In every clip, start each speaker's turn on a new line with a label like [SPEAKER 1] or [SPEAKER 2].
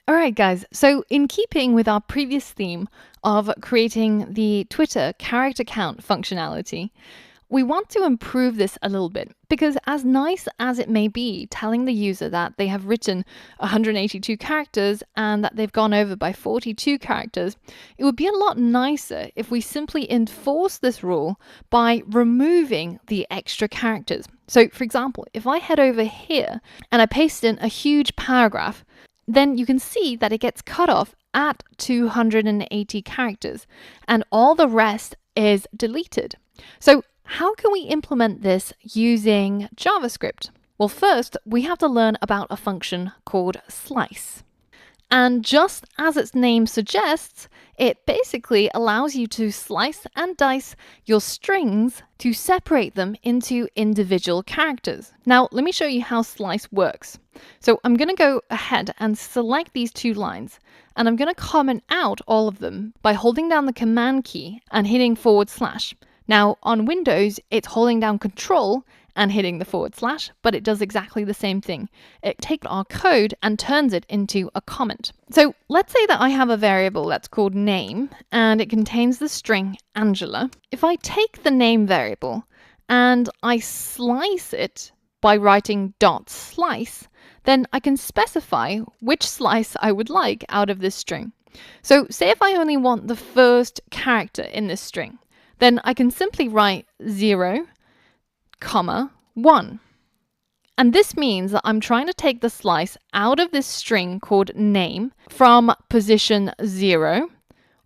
[SPEAKER 1] Alright guys, so in keeping with our previous theme of creating the Twitter character count functionality, we want to improve this a little bit because as nice as it may be telling the user that they have written 182 characters and that they've gone over by 42 characters, it would be a lot nicer if we simply enforce this rule by removing the extra characters. So for example, if I head over here and I paste in a huge paragraph, then you can see that it gets cut off at 280 characters and all the rest is deleted. So how can we implement this using JavaScript? Well, first we have to learn about a function called slice. And just as its name suggests, it basically allows you to slice and dice your strings to separate them into individual characters. Now, let me show you how slice works. So I'm going to go ahead and select these two lines, and I'm going to comment out all of them by holding down the command key and hitting /. Now, on Windows, it's holding down Control and hitting the /, but it does exactly the same thing. It takes our code and turns it into a comment. So let's say that I have a variable that's called name and it contains the string Angela. If I take the name variable and I slice it by writing .slice, then I can specify which slice I would like out of this string. So say if I only want the first character in this string, then I can simply write 0, 1. And this means that I'm trying to take the slice out of this string called name from position 0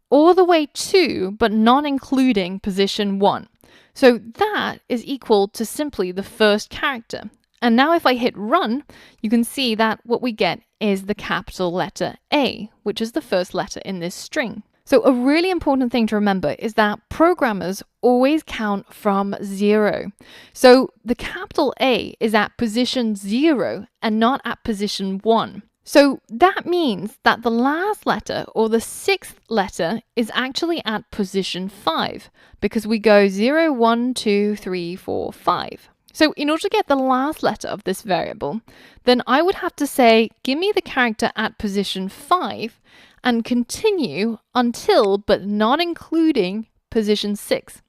[SPEAKER 1] all the way to, but not including position 1. So that is equal to simply the first character. And now if I hit run, you can see that what we get is the capital letter A, which is the first letter in this string. So a really important thing to remember is that programmers always count from 0. So the capital A is at position 0 and not at position 1. So that means that the last letter or the sixth letter is actually at position 5 because we go 0, 1, 2, 3, 4, 5. So in order to get the last letter of this variable, then I would have to say, give me the character at position 5 and continue until, but not including, position 6.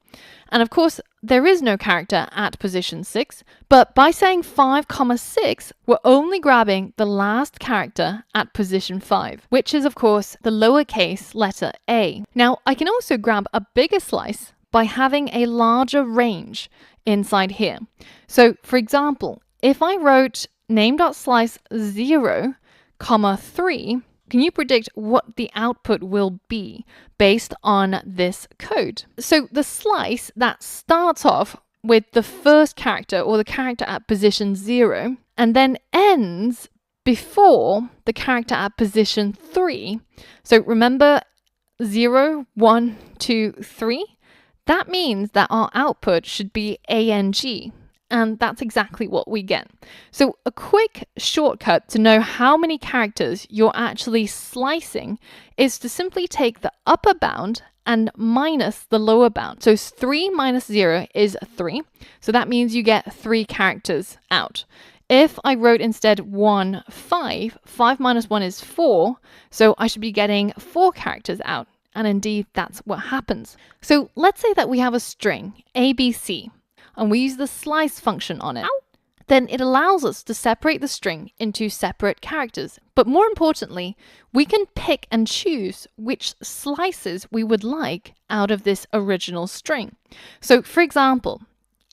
[SPEAKER 1] And of course, there is no character at position 6, but by saying 5, 6, we're only grabbing the last character at position 5, which is of course the lowercase letter a. Now, I can also grab a bigger slice by having a larger range inside here. So for example, if I wrote name.slice 0, 3, can you predict what the output will be based on this code? So the slice that starts off with the first character or the character at position 0 and then ends before the character at position 3. So remember 0, 1, 2, 3? That means that our output should be ANG. And that's exactly what we get. So a quick shortcut to know how many characters you're actually slicing is to simply take the upper bound and minus the lower bound. So 3 minus 0 is 3. So that means you get 3 characters out. If I wrote instead 1, 5, 5 minus 1 is 4. So I should be getting 4 characters out. And indeed, that's what happens. So let's say that we have a string, ABC, and we use the slice function on it. Then it allows us to separate the string into separate characters. But more importantly, we can pick and choose which slices we would like out of this original string. So for example,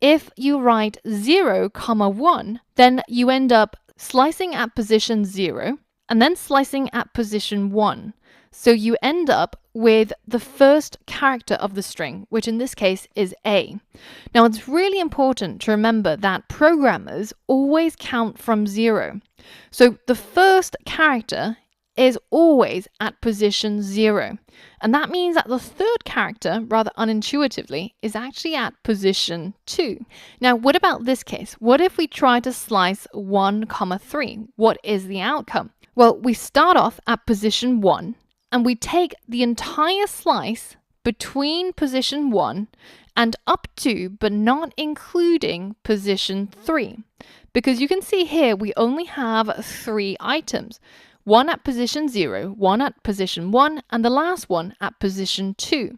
[SPEAKER 1] if you write 0, 1, then you end up slicing at position 0 and then slicing at position 1. So you end up with the first character of the string, which in this case is A. Now it's really important to remember that programmers always count from 0. So the first character is always at position 0. And that means that the third character, rather unintuitively, is actually at position 2. Now, what about this case? What if we try to slice 1, 3? What is the outcome? Well, we start off at position 1. And we take the entire slice between position 1 and up to, but not including, position 3. Because you can see here we only have 3 items. one at position 0, one at position 1, and the last one at position 2.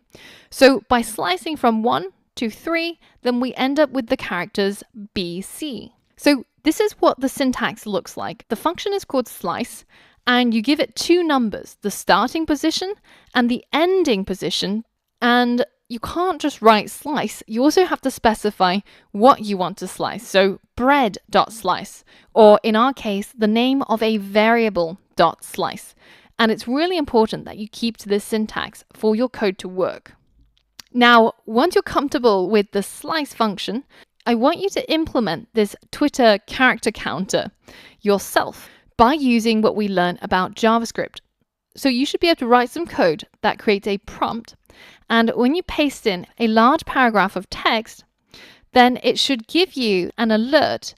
[SPEAKER 1] So by slicing from 1 to 3, then we end up with the characters BC. So this is what the syntax looks like. The function is called slice, and you give it two numbers, the starting position and the ending position. And you can't just write slice, you also have to specify what you want to slice. So bread.slice, or in our case, the name of a variable.slice. And it's really important that you keep to this syntax for your code to work. Now, once you're comfortable with the slice function, I want you to implement this Twitter character counter yourself by using what we learned about JavaScript. So you should be able to write some code that creates a prompt, and when you paste in a large paragraph of text, then it should give you an alert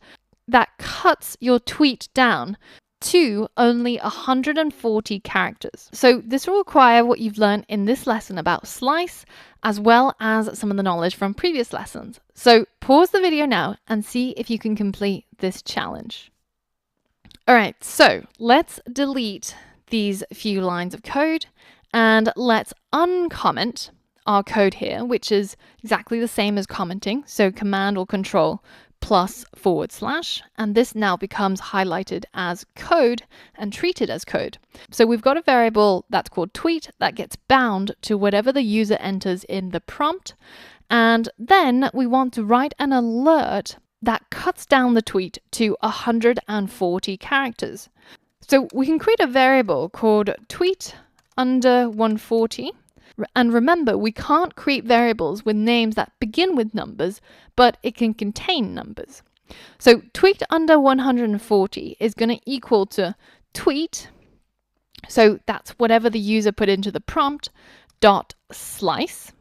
[SPEAKER 1] that cuts your tweet down to only 140 characters. So this will require what you've learned in this lesson about slice, as well as some of the knowledge from previous lessons. So pause the video now and see if you can complete this challenge. All right, so let's delete these few lines of code and let's uncomment our code here, which is exactly the same as commenting. So Command or Control plus /, and this now becomes highlighted as code and treated as code. So we've got a variable that's called tweet that gets bound to whatever the user enters in the prompt. And then we want to write an alert that cuts down the tweet to 140 characters. So we can create a variable called tweet under 140. And remember, we can't create variables with names that begin with numbers, but it can contain numbers. So tweet under 140 is going to equal to tweet, so that's whatever the user put into the prompt, dot slice,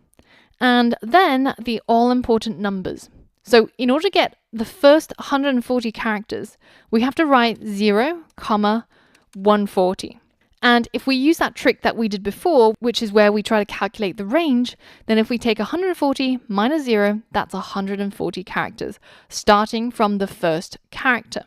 [SPEAKER 1] and then the all-important numbers. So in order to get the first 140 characters, we have to write 0, 140. And if we use that trick that we did before, which is where we try to calculate the range, then if we take 140 minus 0, that's 140 characters, starting from the first character.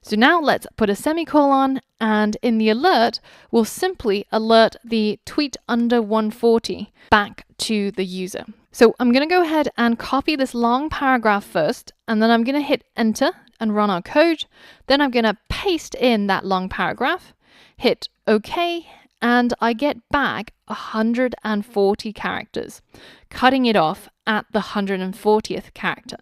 [SPEAKER 1] So now let's put a semicolon, and in the alert, we'll simply alert the tweet under 140 back to the user. So I'm going to go ahead and copy this long paragraph first, and then I'm going to hit enter and run our code. Then I'm going to paste in that long paragraph, hit OK, and I get back 140 characters, cutting it off at the 140th character.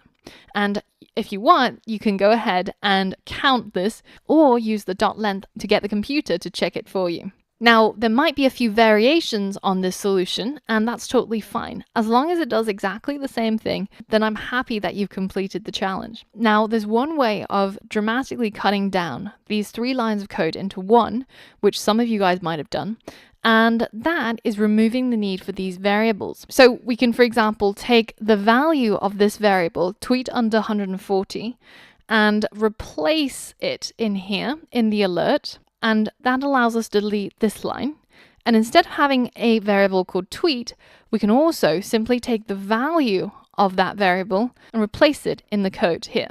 [SPEAKER 1] And if you want, you can go ahead and count this or use the dot length to get the computer to check it for you. Now, there might be a few variations on this solution, and that's totally fine. As long as it does exactly the same thing, then I'm happy that you've completed the challenge. Now, there's one way of dramatically cutting down these 3 lines of code into one, which some of you guys might have done, and that is removing the need for these variables. So we can, for example, take the value of this variable, tweet under 140, and replace it in here in the alert. And that allows us to delete this line. And instead of having a variable called tweet, we can also simply take the value of that variable and replace it in the code here.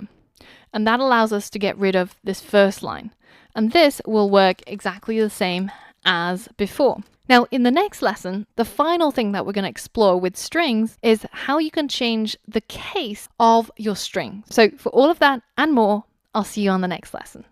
[SPEAKER 1] And that allows us to get rid of this first line. And this will work exactly the same as before. Now, in the next lesson, the final thing that we're going to explore with strings is how you can change the case of your string. So for all of that and more, I'll see you on the next lesson.